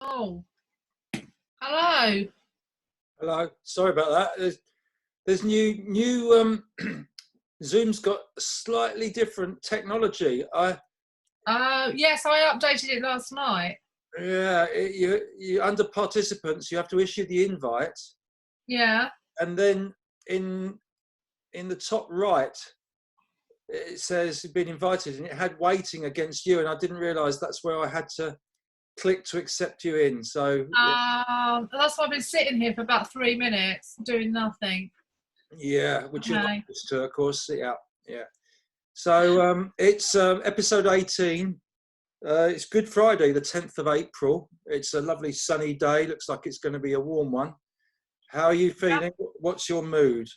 Oh, hello. Hello. Sorry about that. There's new Zoom's got slightly different technology. Yes, I updated it last night. Yeah, you under participants, you have to issue the invite, Yeah. and then in in the top right it says you've been invited, and it had waiting against you, and I didn't realise that's where I had to click to accept you in. So yeah, That's why I've been sitting here for about 3 minutes doing nothing. yeah, which you're not Okay. used to, of course. Yeah, yeah. So it's episode 18. It's Good Friday, the 10th of April. It's a lovely sunny day. Looks like it's going to be a warm one. How are you Yeah, feeling? What's your mood?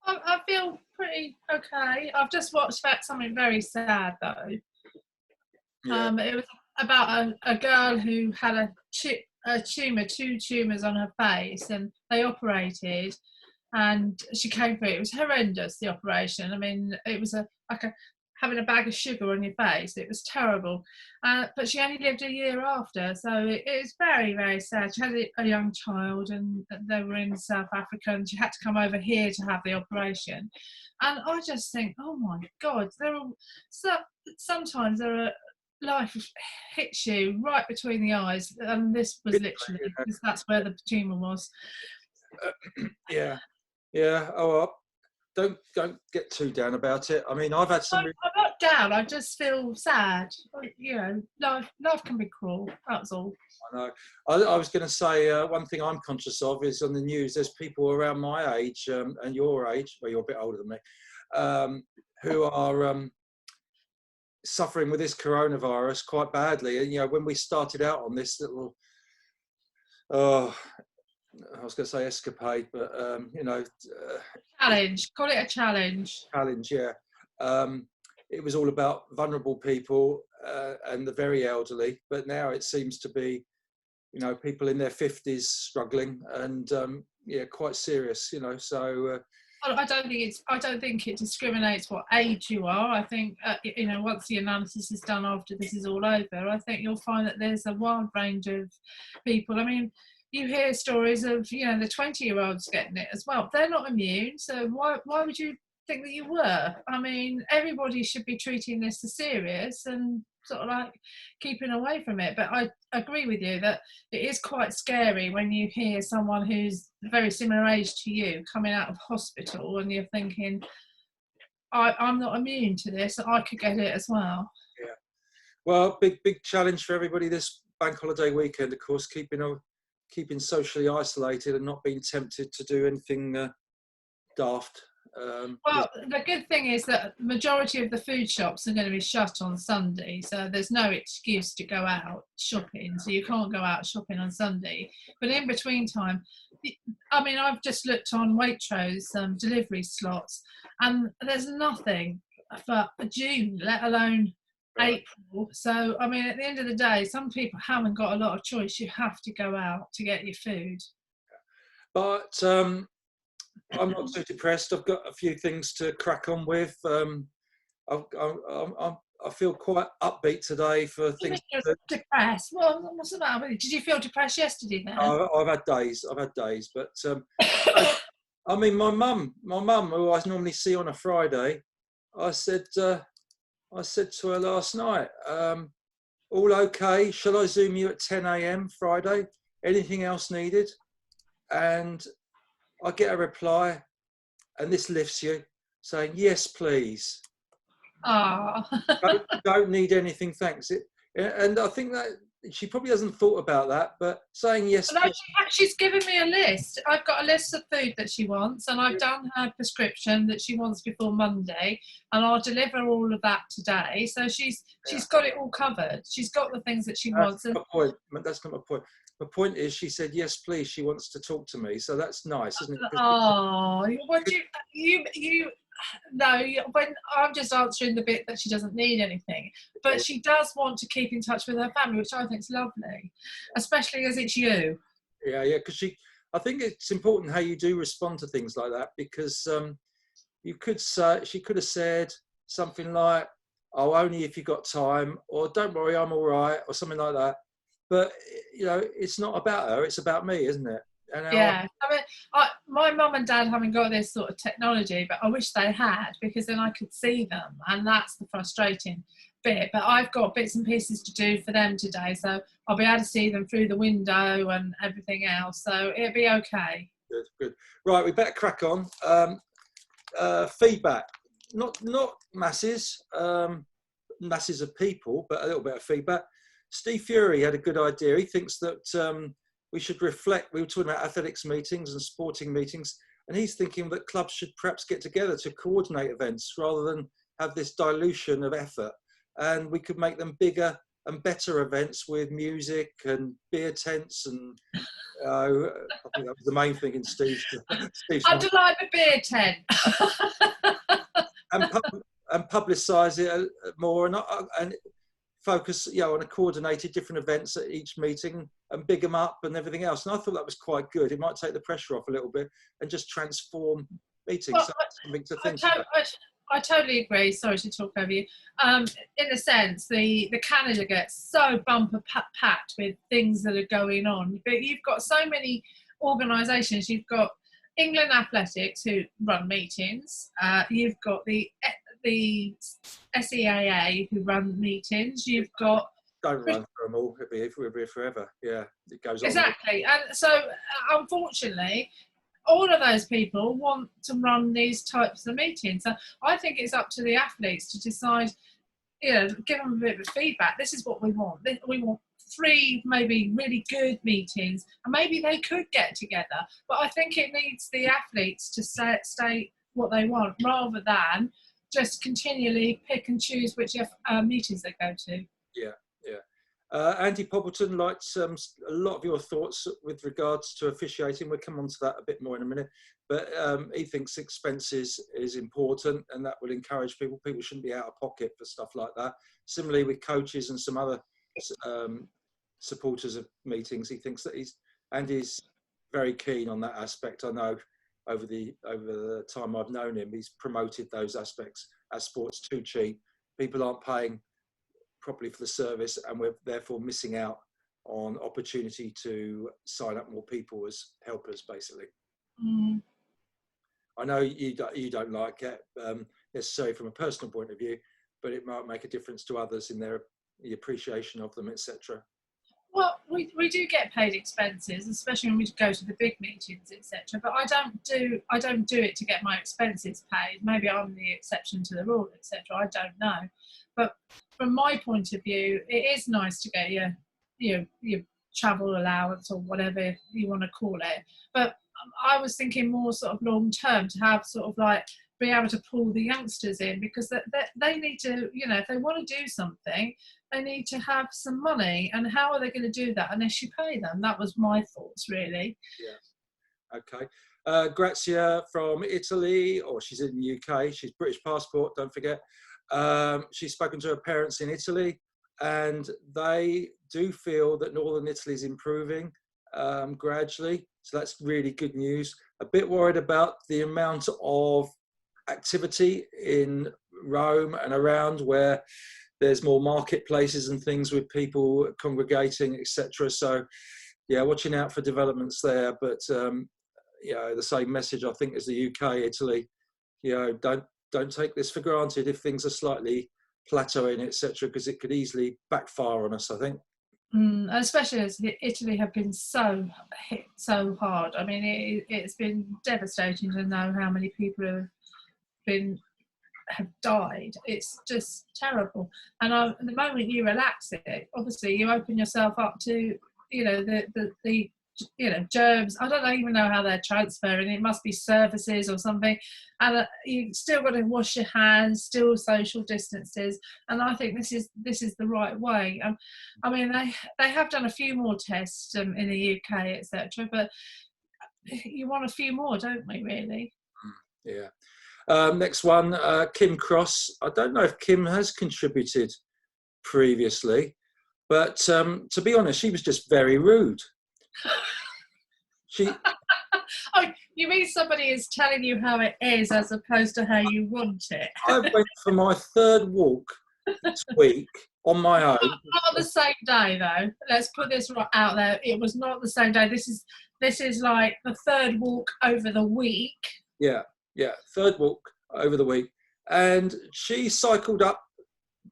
I feel pretty okay. I've just watched something very sad though. Yeah. It was about a girl who had a tumor, two tumors on her face, and they operated, and she came through. It was horrendous, the operation. I mean, it was like having a bag of sugar on your face. It was terrible. But she only lived a year after, so it is very, very sad. She had a young child, and they were in South Africa, and she had to come over here to have the operation. And I just think, oh my God, so, sometimes there are life hits you right between the eyes, and this was literally because that's where the tumor was. Yeah. Yeah. Oh, well, don't get too down about it. I mean, I've had some. I'm not down. I just feel sad. You know, life can be cruel. That's all. I know. I was going to say one thing I'm conscious of is on the news. There's people around my age and your age, well, you're a bit older than me, who are suffering with this coronavirus quite badly. And you know, when we started out on this little, oh, I was going to say escapade, but Challenge. Call it a challenge. challenge. Yeah, it was all about vulnerable people and the very elderly. But now it seems to be, you know, people in their 50s struggling and yeah, quite serious. You know, so I don't think it discriminates what age you are. I think you know, once the analysis is done after this is all over, I think you'll find that there's a wide range of people. I mean, you hear stories of, you know, the 20-year-olds getting it as well. They're not immune, so why would you think that you were? I mean, everybody should be treating this as serious and sort of like keeping away from it. But I agree with you that it is quite scary when you hear someone who's very similar age to you coming out of hospital and you're thinking, I'm not immune to this, I could get it as well. yeah. Well, big challenge for everybody this bank holiday weekend, of course, keeping socially isolated and not being tempted to do anything daft. 'Cause, Well, the good thing is that the majority of the food shops are going to be shut on Sunday, so there's no excuse to go out shopping. So you can't go out shopping on Sunday. But in between time, I mean, I've just looked on Waitrose delivery slots, and there's nothing for June, let alone right. April. So, I mean, at the end of the day, some people haven't got a lot of choice. You have to go out to get your food. But I'm not too depressed. I've got a few things to crack on with. I feel quite upbeat today for You things. mean you're depressed? Well, what's the matter with you? Did you feel depressed yesterday then? I've had days. I've had days, but I mean, my mum, who I normally see on a Friday, I said, I said to her last night, all okay? Shall I Zoom you at 10 a.m. Friday? Anything else needed? And I get a reply, and this lifts you, saying, yes, please. Oh. Don't need anything, thanks. And I think that she probably hasn't thought about that, but saying yes, No, please. she's given me a list. I've got a list of food that she wants, and I've done her prescription that she wants before Monday, and I'll deliver all of that today. So Yeah. she's got it all covered. She's got the things that she That's wants. And not my point. That's not my point. My point is, she said yes, please. She wants to talk to me, so that's nice, isn't it? oh, what you no, when I'm just answering the bit that she doesn't need anything, but she does want to keep in touch with her family, which I think is lovely, especially as it's you. Yeah, yeah, because I think it's important how you do respond to things like that, because you could say, she could have said something like, "Oh, only if you got time," or "Don't worry, I'm all right," or something like that. but it's not about her, it's about me, isn't it? And Yeah, I mean, my mum and dad haven't got this sort of technology, but I wish they had, because then I could see them, and that's the frustrating bit. But I've got bits and pieces to do for them today, so I'll be able to see them through the window and everything else, so it'll be okay. Good. Right, we better crack on. Feedback, not masses of people, but a little bit of feedback. Steve Fury had a good idea. He thinks that we should reflect. We were talking about athletics meetings and sporting meetings, and he's thinking that clubs should perhaps get together to coordinate events rather than have this dilution of effort, and we could make them bigger and better events with music and beer tents and I think that was the main thing in Steve's Underline the beer tent. and publicise it more and focus on a coordinated different events at each meeting and big them up and everything else. And I thought that was quite good. It might take the pressure off a little bit and just transform meetings. Well, so something to think about. I totally agree. Sorry to talk over you. In a sense, the calendar gets so bumper packed with things that are going on. But you've got so many organisations. You've got England Athletics who run meetings. You've got the SEAA who run meetings. You've got don't run for them all. It'll be forever. Yeah, it goes on. Exactly, and so unfortunately, all of those people want to run these types of meetings. So I think it's up to the athletes to decide, give them a bit of feedback. This is what we want. We want 3 maybe really good meetings, and maybe they could get together. But I think it needs the athletes to state what they want rather than just continually pick and choose which meetings they go to. Yeah. Andy Poppleton liked a lot of your thoughts with regards to officiating. We'll come on to that a bit more in a minute. But he thinks expenses is important, and that will encourage people. People shouldn't be out of pocket for stuff like that. Similarly with coaches and some other supporters of meetings, he thinks that Andy's very keen on that aspect. I know over the time I've known him, he's promoted those aspects as sports too cheap. People aren't paying properly for the service, and we're therefore missing out on opportunity to sign up more people as helpers, basically. I know you don't like it necessarily from a personal point of view, but it might make a difference to others in the appreciation of them, etc. Well, we do get paid expenses, especially when we go to the big meetings, etc. But I don't do it to get my expenses paid. Maybe I'm the exception to the rule, etc. I don't know. But from my point of view, it is nice to get your travel allowance or whatever you want to call it. But I was thinking more sort of long term, to have sort of like be able to pull the youngsters in, because they need to, if they want to do something, they need to have some money. And how are they going to do that unless you pay them? That was my thoughts, really. Yeah. Okay. Grazia from Italy, or she's in the UK. She's British passport, don't forget. She's spoken to her parents in Italy, and they do feel that Northern Italy is improving gradually. So that's really good news. A bit worried about the amount of activity in Rome and around, where there's more marketplaces and things with people congregating, etc. So yeah, watching out for developments there. But the same message I think as the UK, Italy, don't take this for granted if things are slightly plateauing, etc., because it could easily backfire on us, I think. Especially as Italy have been hit so hard. I mean, it's been devastating to know how many people have died. It's just terrible. And the moment you relax it, obviously you open yourself up to the germs. I don't even know how they're transferring. It must be services or something. And you still got to wash your hands, still social distances. And I think this is the right way. I mean, they have done a few more tests in the UK, etc. But you want a few more, don't we? Really? Yeah. Next one, Kim Cross. I don't know if Kim has contributed previously, but to be honest, she was just very rude. Oh, you mean somebody is telling you how it is as opposed to how you want it? I went for my 3rd walk this week, on my own. Not the same day though. Let's put this right out there. It was not the same day. This is like the third walk over the week. Yeah, third walk over the week, and she cycled up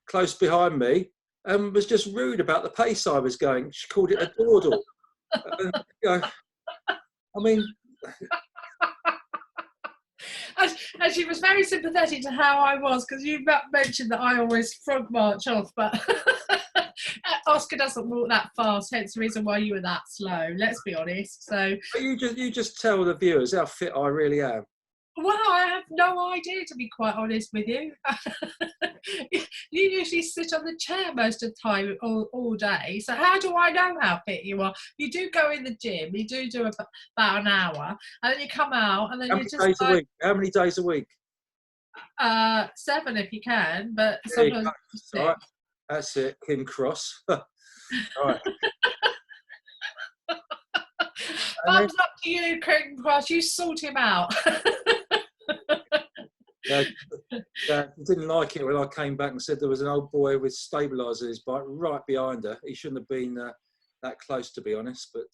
close behind me and was just rude about the pace I was going. She called it a dawdle. And, I mean. And she was very sympathetic to how I was, because you mentioned that I always frog march off, but Oscar doesn't walk that fast, hence the reason why you were that slow, let's be honest. So But you just tell the viewers how fit I really am. well, I have no idea, to be quite honest with you. You usually sit on the chair most of the time, all day. So how do I know how fit you are? You do go in the gym, you do about an hour, and then you come out, and then How you many just days a week? How many days a week? 7 if you can, but There you sometimes go. 6. All right. That's it, Kim Cross. Right. Thumbs up to you, King Cross. You sort him out. Yeah, didn't like it when I came back and said there was an old boy with stabiliser in his bike right behind her. He shouldn't have been that close, to be honest. But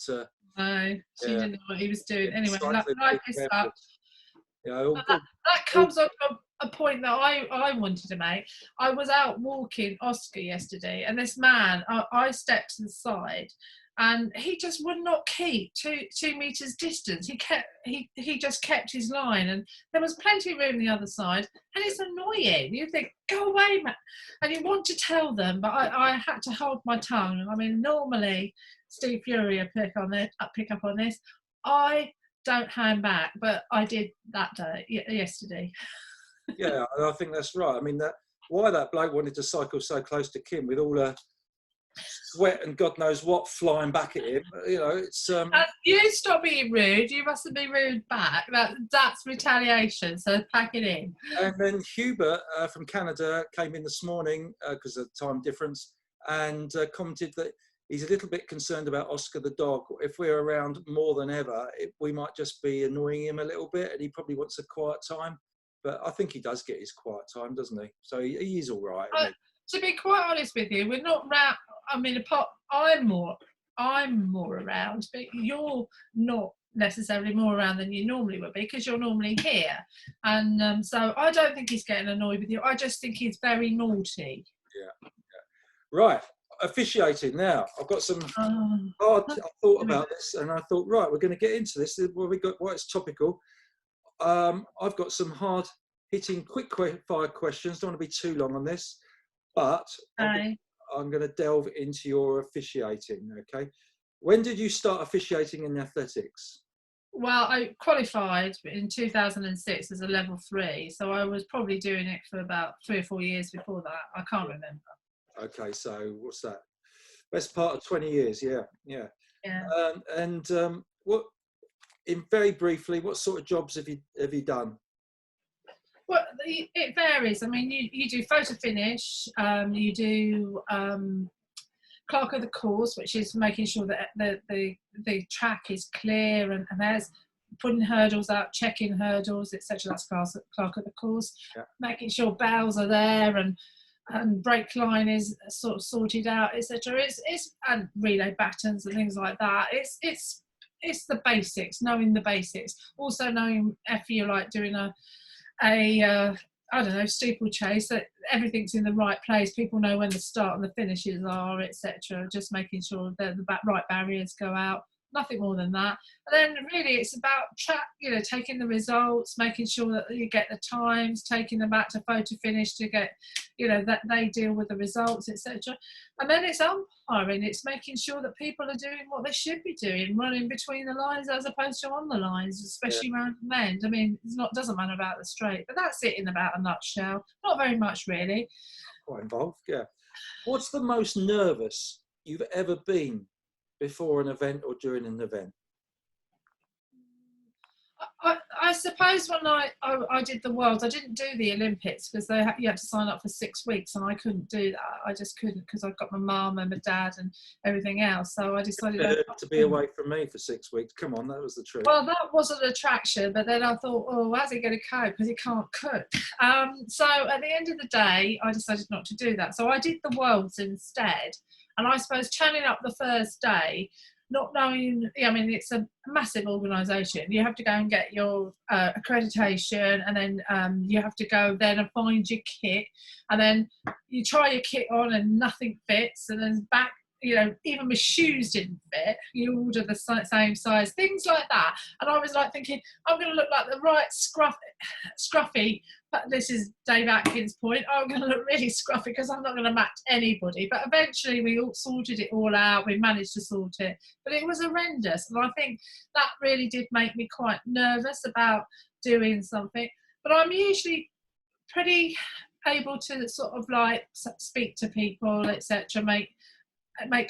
No, she didn't know what he was doing. Anyway, cycling like this up. Yeah, That comes on a point that I wanted to make. I was out walking Oscar yesterday, and this man, I stepped to the side, and he just would not keep 2 meters distance. He just kept his line, and there was plenty of room on the other side, and it's annoying. You think, go away, man, and you want to tell them, but I had to hold my tongue. I mean, normally Steve Fury will pick up on this. I don't hang back, but I did that day, yesterday. Yeah, I think that's right. I mean, why that bloke wanted to cycle so close to Kim with all her sweat and God knows what flying back at him. You know, it's. You stop being rude. You mustn't be rude back. That's retaliation. So pack it in. And then Hubert from Canada came in this morning because of the time difference, and commented that he's a little bit concerned about Oscar the dog. If we're around more than ever, we might just be annoying him a little bit, and he probably wants a quiet time. But I think he does get his quiet time, doesn't he? So he is all right. To be quite honest with you, we're not round. I mean, I'm more around, but you're not necessarily more around than you normally would be, because you're normally here. And so I don't think he's getting annoyed with you. I just think he's very naughty. Yeah. Right. Officiating now. I've got some hard. I thought about this, and I thought, right, we're going to get into this. Well, it's topical. I've got some hard-hitting, quick-fire questions. Don't want to be too long on this, but I'm going to delve into your officiating. Okay. When did you start officiating in athletics? Well, I qualified in 2006 as a level 3, so I was probably doing it for about 3 or 4 years before that. I can't remember. Okay, so what's that? Best part of 20 years, yeah. What, very briefly, what sort of jobs have you done? Well, it varies. I mean, you do photo finish, you do clerk of the course, which is making sure that the track is clear and there's putting hurdles out, checking hurdles, etc. That's clerk of the course. Yeah. Making sure bells are there and brake line is sort of sorted out, etc. It's and relay battens and things like that. It's the basics, knowing the basics. Also knowing if you're like doing a I don't know, steeplechase, that everything's in the right place. People know when the start and the finishes are, etc. Just making sure that the right barriers go out. Nothing more than that. And then really it's about taking the results, making sure that you get the times, taking them back to photo finish to get, that they deal with the results, etc. And then it's umpiring. It's making sure that people are doing what they should be doing, running between the lines as opposed to on the lines, especially around the end. I mean, doesn't matter about the straight, but that's it in about a nutshell. Not very much really. Quite involved, yeah. What's the most nervous you've ever been before an event or during an event? I suppose when I did the Worlds, I didn't do the Olympics because you had to sign up for 6 weeks, and I couldn't do that. I just couldn't because I've got my mum and my dad and everything else. So I decided To be away from me for 6 weeks. Come on, that was the truth. well, that was an attraction, but then I thought, oh, how's he going to cope because he can't cook? So at the end of the day, I decided not to do that. So I did the Worlds instead, and I suppose turning up the first day, not knowing, I mean, it's a massive organisation. You have to go and get your accreditation, and then you have to go then and find your kit, and then you try your kit on and nothing fits, and then back, you know, even my shoes didn't fit. You order the same size, things like that. And I was like thinking, I'm going to look like the right scruffy. But this is Dave Atkins' point. I'm going to look really scruffy because I'm not going to match anybody. But eventually we all sorted it all out. We managed to sort it. But it was horrendous. And I think that really did make me quite nervous about doing something. But I'm usually pretty able to sort of like speak to people, etc., make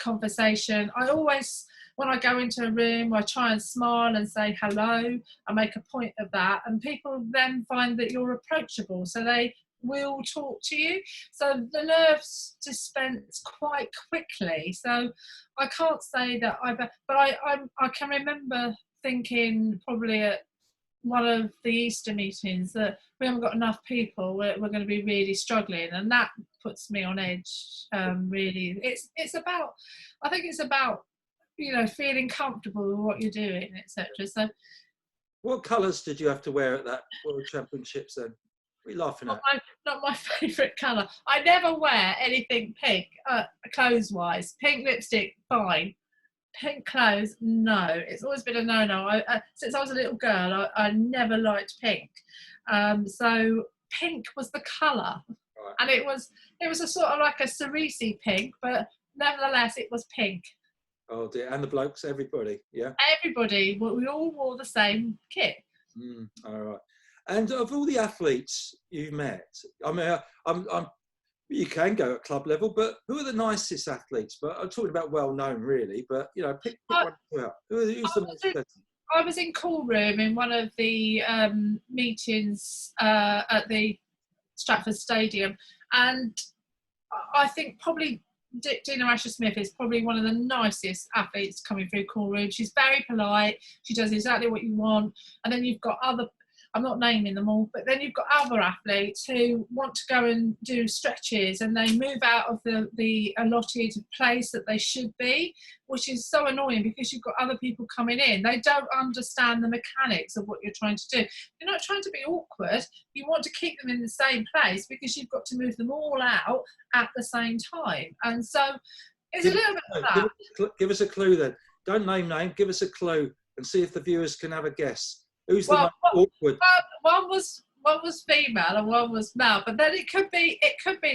conversation. I always, when I go into a room, I try and smile and say hello. I make a point of that, and people then find that you're approachable, so they will talk to you. So the nerves dispense quite quickly. So I can't say that but I can remember thinking probably at one of the Easter meetings that we haven't got enough people, we're going to be really struggling, and that puts me on edge. Really, it's about, I think it's about, you know, feeling comfortable with what you're doing, etc. So what colours did you have to wear at that World Championships then? What are you laughing at? not my favourite colour. I never wear anything pink, clothes wise. Pink lipstick, fine. Pink clothes, no. It's always been a no-no. Since I was a little girl, I never liked pink. So pink was the colour, Right. and it was a sort of like a cerise pink, but nevertheless it was pink. Oh dear, and the blokes, everybody, yeah. Everybody, we all wore the same kit. All right. And of all the athletes you've met, I mean, you can go at club level, but who are the nicest athletes? But I'm talking about well-known, really. But you know, pick one out. Who's the most pleasant? I was in call room in one of the meetings at the Stratford Stadium, and I think probably Dina Asher-Smith is probably one of the nicest athletes coming through call room. She's very polite. She does exactly what you want. And then you've got other, I'm not naming them all, but then you've got other athletes who want to go and do stretches, and they move out of the allotted place that they should be, which is so annoying because you've got other people coming in. They don't understand the mechanics of what you're trying to do. You're not trying to be awkward. You want to keep them in the same place because you've got to move them all out at the same time. And so it's a little bit of that. Give us a clue then. Don't name, give us a clue and see if the viewers can have a guess. Who's the most awkward? One was female and one was male, but then it could be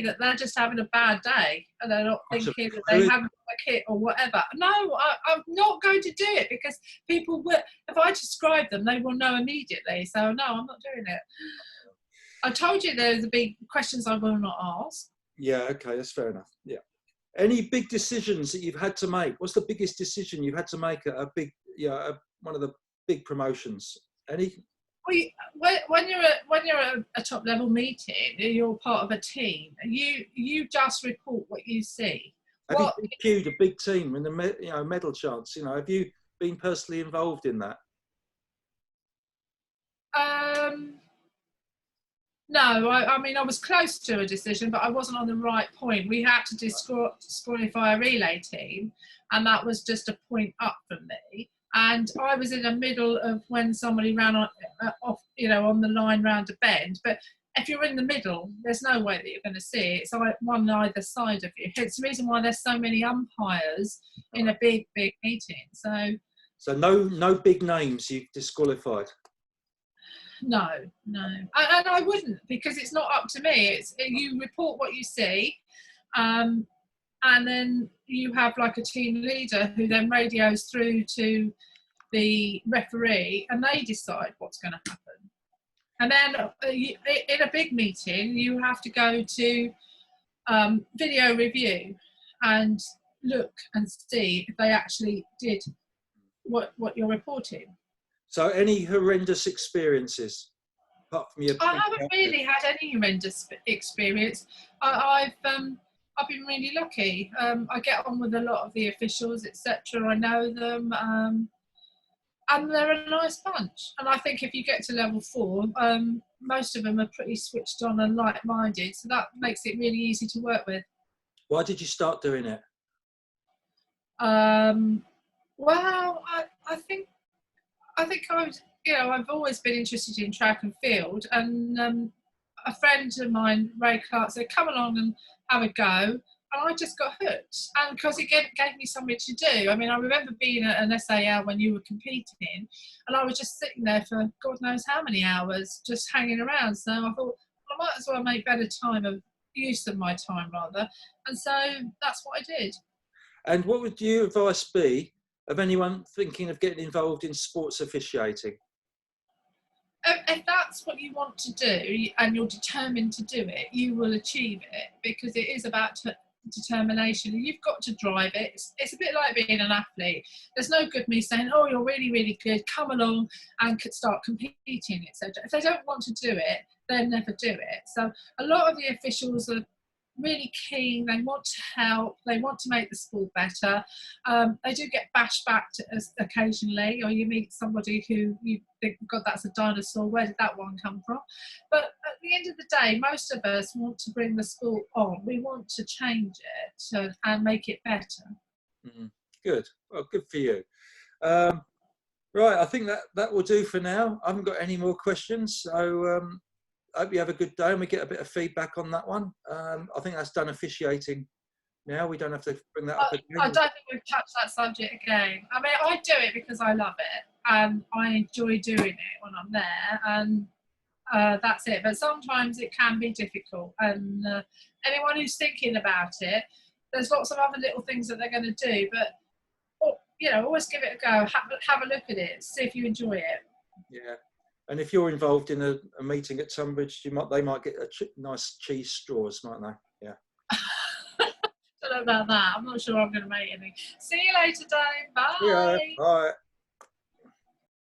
that they're just having a bad day and they're not thinking that they haven't got a kit or whatever. No, I'm not going to do it because people will. If I describe them, they will know immediately. So no, I'm not doing it. I told you there's the big questions I will not ask. Yeah, okay, that's fair enough. Yeah. Any big decisions that you've had to make? What's the biggest decision you've had to make at a big, one of the big promotions? Any? Well, when you're at a top level meeting, you're part of a team. You just report what you see. Have you queued a big team in the medal chance? Have you been personally involved in that? No, I mean I was close to a decision, but I wasn't on the right point. We had to disqualify a relay team, and that was just a point up for me. And I was in the middle of when somebody ran off, on the line round a bend. But if you're in the middle, there's no way that you're going to see it. It's one on either side of you. It's the reason why there's so many umpires in a big meeting. So no big names you've disqualified. No, and I wouldn't, because it's not up to me. You report what you see. And then you have like a team leader who then radios through to the referee, and they decide what's going to happen. And then in a big meeting, you have to go to video review and look and see if they actually did what you're reporting. So any horrendous experiences apart from your? I haven't really had any horrendous experience. I've been really lucky. I get on with a lot of the officials, etc. I know them, and they're a nice bunch. And I think if you get to level 4, most of them are pretty switched on and like-minded, so that makes it really easy to work with. Why did you start doing it? Well, I think I was, I've always been interested in track and field, and a friend of mine, Ray Clark, said, "Come along and have a go." And I just got hooked, and because it gave me something to do. I mean, I remember being at an SAL when you were competing, and I was just sitting there for God knows how many hours, just hanging around. So I thought, well, I might as well make better use of my time rather, and so that's what I did. And what would your advice be of anyone thinking of getting involved in sports officiating? If that's what you want to do and you're determined to do it, you will achieve it, because it is about determination. You've got to drive it. It's a bit like being an athlete. There's no good me saying, "Oh, you're really, really good, come along and start competing," etc. If they don't want to do it, they'll never do it. So a lot of the officials are really keen. They want to help. They want to make the sport better. They do get bashed back occasionally, or you meet somebody who you think, "God, that's a dinosaur. Where did that one come from?" But at the end of the day, most of us want to bring the sport on. We want to change it and make it better. Good. Well, good for you. Right, I think that will do for now. I haven't got any more questions, so I hope you have a good day and we get a bit of feedback on that one. I think that's done officiating now. We don't have to bring that up again. I don't think we've touched that subject again. I mean, I do it because I love it and I enjoy doing it when I'm there, and that's it. But sometimes it can be difficult, and anyone who's thinking about it, there's lots of other little things that they're going to do, but always give it a go. Have a look at it, see if you enjoy it. Yeah. And if you're involved in a meeting at Tunbridge, they might get nice cheese straws, mightn't they? Yeah. Don't know about that. I'm not sure I'm going to make any. See you later, Dave. Bye. Yeah. Bye.